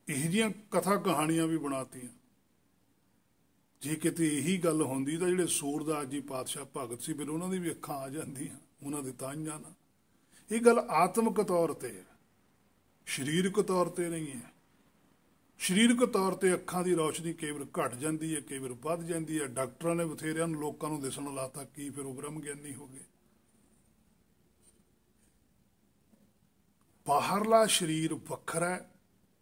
ਇਹੋ ਜਿਹੀਆਂ ਕਥਾ ਕਹਾਣੀਆਂ ਵੀ ਬਣਾਤੀਆਂ। ਜੇ ਕਿਤੇ ਇਹੀ ਗੱਲ ਹੁੰਦੀ ਤਾਂ ਜਿਹੜੇ ਸੂਰਦਾਸ ਜੀ ਪਾਤਸ਼ਾਹ ਭਗਤ ਸੀ ਫਿਰ ਉਹਨਾਂ ਦੀ ਵੀ ਅੱਖਾਂ ਆ ਜਾਂਦੀਆਂ, ਉਹਨਾਂ ਦੇ ਤਾਂਹੀਆਂ ਨਾਲ। ਇਹ ਗੱਲ ਆਤਮਿਕ ਤੌਰ ਤੇ ਹੈ, ਸਰੀਰਕ ਤੌਰ ਤੇ ਨਹੀਂ ਹੈ। ਸਰੀਰਕ ਤੌਰ ਤੇ ਅੱਖਾਂ ਦੀ ਰੌਸ਼ਨੀ ਕਈ ਵਾਰ ਘਟ ਜਾਂਦੀ ਹੈ, ਕਈ ਵਾਰ ਵੱਧ ਜਾਂਦੀ ਹੈ। ਡਾਕਟਰਾਂ ਨੇ ਬਥੇਰਿਆਂ ਨੂੰ ਲੋਕਾਂ ਨੂੰ ਦਿਸਣ ਲਾਤਾ, ਕੀ ਫਿਰ ਉਹ ਬ੍ਰਹਮ ਗਿਆਨੀ ਹੋ ਗਏ। ਬਾਹਰਲਾ ਸਰੀਰ ਵੱਖਰਾ ਹੈ,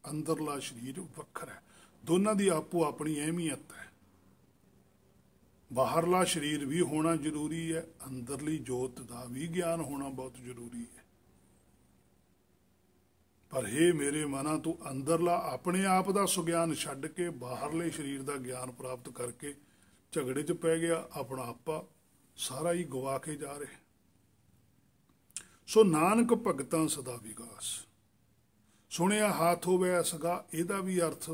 ਅੰਦਰਲਾ ਸਰੀਰ ਵੱਖਰਾ ਹੈ। ਦੋਨਾਂ ਦੀ ਆਪੋ ਆਪਣੀ ਅਹਿਮੀਅਤ ਹੈ। ਬਾਹਰਲਾ ਸਰੀਰ ਵੀ ਹੋਣਾ ਜ਼ਰੂਰੀ ਹੈ, ਅੰਦਰਲੀ ਜੋਤ ਦਾ ਵੀ ਗਿਆਨ ਹੋਣਾ ਬਹੁਤ ਜ਼ਰੂਰੀ ਹੈ। ਪਰ ਹੇ ਮੇਰੇ ਮਨਾਂ, ਤੂੰ ਅੰਦਰਲਾ ਆਪਣੇ ਆਪ ਦਾ ਸੁਗਿਆਨ ਛੱਡ ਕੇ ਬਾਹਰਲੇ ਸਰੀਰ ਦਾ ਗਿਆਨ ਪ੍ਰਾਪਤ ਕਰਕੇ ਝਗੜੇ 'ਚ ਪੈ ਗਿਆ। ਆਪਣਾ ਆਪਾ ਸਾਰਾ ਹੀ ਗਵਾ ਕੇ ਜਾ ਰਿਹਾ। ਸੋ ਨਾਨਕ ਭਗਤਾਂ ਸਦਾ ਵਿਗਾਸ। ਸੁਣਿਆ ਹਾਥ ਹੋਵੇ ਅਸਗਾ, ਇਹਦਾ ਵੀ ਅਰਥ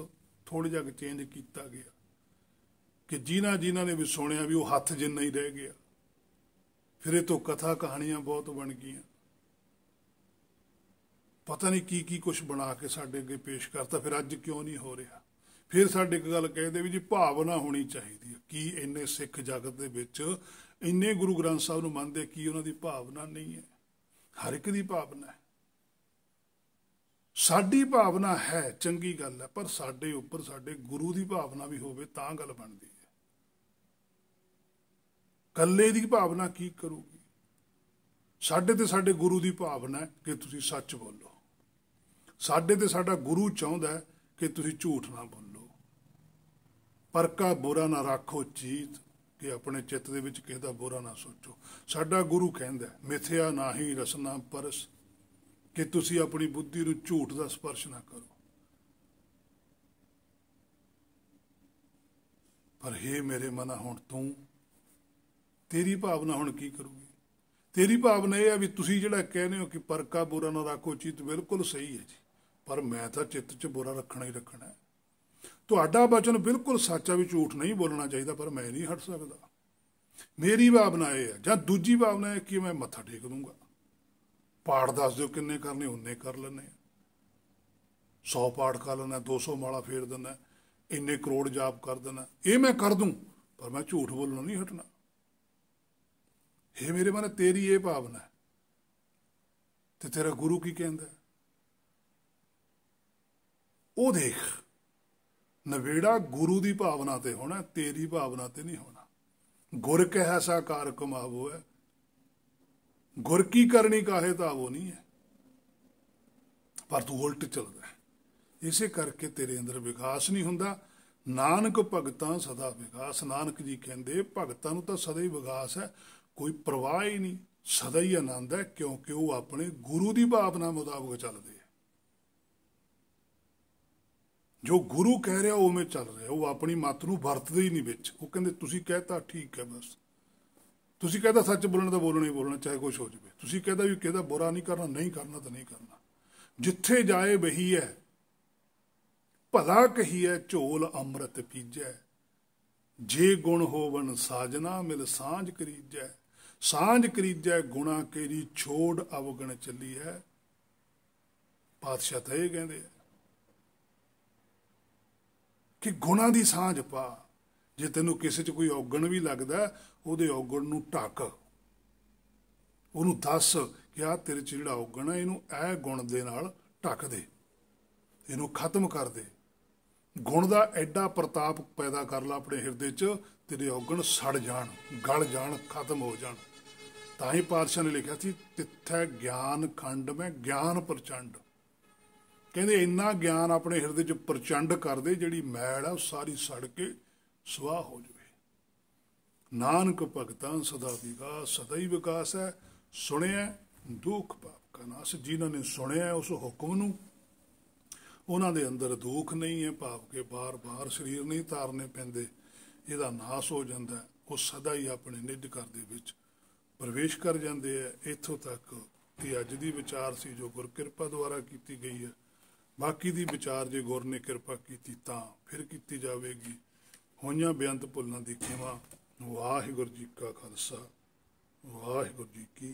ਥੋੜ੍ਹਾ ਜਿਹਾ ਚੇਂਜ ਕੀਤਾ ਗਿਆ ਕਿ ਜਿਨ੍ਹਾਂ ਨੇ ਵੀ ਸੁਣਿਆ ਵੀ ਉਹ ਹੱਥ ਜਿੰਨਾ ਹੀ ਰਹਿ ਗਿਆ। ਫਿਰ ਇਹ ਤੋਂ ਕਥਾ ਕਹਾਣੀਆਂ ਬਹੁਤ ਬਣ ਗਈਆਂ। ਪਤਾ ਨਹੀਂ ਕੀ ਕੁਛ ਬਣਾ ਕੇ ਸਾਡੇ ਅੱਗੇ ਪੇਸ਼ ਕਰਤਾ। ਫਿਰ ਅੱਜ ਕਿਉਂ ਨਹੀਂ ਹੋ ਰਿਹਾ? ਫਿਰ ਸਾਡੇ ਇੱਕ ਗੱਲ ਕਹਿੰਦੇ ਵੀ ਜੀ ਭਾਵਨਾ ਹੋਣੀ ਚਾਹੀਦੀ ਹੈ। ਕੀ ਇੰਨੇ ਸਿੱਖ ਜਗਤ ਦੇ ਵਿੱਚ ਇੰਨੇ ਗੁਰੂ ਗ੍ਰੰਥ ਸਾਹਿਬ ਨੂੰ ਮੰਨਦੇ, ਕੀ ਉਹਨਾਂ ਦੀ ਭਾਵਨਾ ਨਹੀਂ ਹੈ? ਹਰ ਇੱਕ ਦੀ ਭਾਵਨਾ ਹੈ। ਸਾਡੀ ਭਾਵਨਾ ਹੈ, ਚੰਗੀ ਗੱਲ ਹੈ, ਪਰ ਸਾਡੇ ਉੱਪਰ ਸਾਡੇ ਗੁਰੂ ਦੀ ਭਾਵਨਾ ਵੀ ਹੋਵੇ ਤਾਂ ਗੱਲ ਬਣਦੀ ਹੈ। ਇਕੱਲੇ ਦੀ ਭਾਵਨਾ ਕੀ ਕਰੂਗੀ? ਸਾਡੇ ਤੇ ਸਾਡੇ ਗੁਰੂ ਦੀ ਭਾਵਨਾ ਹੈ ਕਿ ਤੁਸੀਂ ਸੱਚ ਬੋਲੋ। ਸਾਡੇ ਤੇ ਸਾਡਾ ਗੁਰੂ ਚਾਹੁੰਦਾ ਕਿ ਤੁਸੀਂ ਝੂਠ ਨਾ ਬੋਲੋ। ਪਰ ਕਾ ਬੁਰਾ ਨਾ ਰੱਖੋ ਚੀਤ, कि अपने चित्त दे विच किसी दा बुरा ना सोचो। साडा गुरु कहंदा है, मिथ्या नाही रसना परस, कि तुसी अपनी बुद्धि नूं झूठ दा स्पर्श ना करो। पर हे मेरे मना, हुण तूं, तेरी भावना हुण की करूगी? तेरी भावना यह है भी तुसी जिहड़ा कहने हो कि परका बुरा ना रखो, चित बिल्कुल सही है जी, पर मैं तो चित्त च बुरा रखना ही रखना है। तुहाडा वचन बिल्कुल सच है भी झूठ नहीं बोलना चाहिए, पर मैं नहीं हट सकता। मेरी भावना यह है, जां दूजी भावना है कि मैं मत्था टेक दूंगा। पाठ दस दो किन्ने करने, उन्ने कर लेने, 100 पाठ कर लेना, 200 माला फेर देना, इन्ने करोड़ जाप कर देना, ये मैं कर दूं, पर मैं झूठ बोलना नहीं हटना। हे मेरे मन, तेरी ये भावना है ते तेरा गुरु की कहंदा है, ओ देख, नवेड़ा गुरु की भावना ते होना, तेरी भावना ते नहीं होना। गुर कह ऐसा कार कमावो है, गुर की करनी काहे तावो नहीं है, पर तू उल्ट चलदा है। इसे करके तेरे अंदर विकास नहीं हुंदा। नानक भगतां सदा विकास। नानक जी कहंदे भगतां नूं तां सदा ही विकास है, कोई परवाह ही नहीं, सदा ही आनंद है, क्योंकि वो अपने गुरु की भावना मुताबिक चलते हैं। जो गुरु कह रहा उवें चल रहा, वो अपनी मत नूं वरतदे ही नहीं विच। वो कहंदे तुसीं कहता ठीक है, बस तुसीं कहता सच बोलना तो बोलना ही बोलना, चाहे कुछ हो जाए। तुसीं कहता भी कहता बुरा नहीं करना, नहीं करना तो नहीं करना। जिथे जाए बही है, भला कही है, झोल अमृत पीजै। जे गुण होवन साजना, मिल सांझ करीजै। सांझ करीजै गुणा केरी, छोड़ अवगण चली है। पातशाह तो यह कहते हैं कि गुणा की सांझ पा। जे तेनों किसी च कोई औगण भी लगता, उहदे औगण नूं ढक, उहनूं दस कि आ तेरे च जिहड़ा औगण है, इहनूं ऐ गुण दे नाल ढक दे, इहनूं खत्म कर दे। गुण का एडा प्रताप पैदा कर ला अपने हिरदे च, तेरे औगण सड़ जाण, गल जाण, खत्म हो जाण। तां ही पातशाह ने लिखा सी, तिथै ज्ञान खंड में ज्ञान प्रचंड। कहते इन्ना ज्ञान अपने हिरदे च प्रचंड कर दे, जिहड़ी मैल है सारी सड़ के सुआह हो जाए। नानक भगतां सदा विकास, सदा ही विकास है। सुनिया दुख पाप का नाश। जिन्होंने सुनिया उस हुक्म नूं, उन्हां दे अंदर दुख नहीं है, पाप के बार बार शरीर नहीं तारने पैंदे, इहदा नाश हो जाता है। वो सदा ही अपने निज घर दे विच प्रवेश कर जाते हैं। इत्थों तक कि अज दी विचार सी जो गुर किरपा द्वारा की गई है। बाकी दी विचार जे गुर ने किरपा की तां फिर की जाएगी। होइयां बेअंत भुल्लां दी खिमा। वाहिगुरू जी का खालसा, वाहिगुरू जी की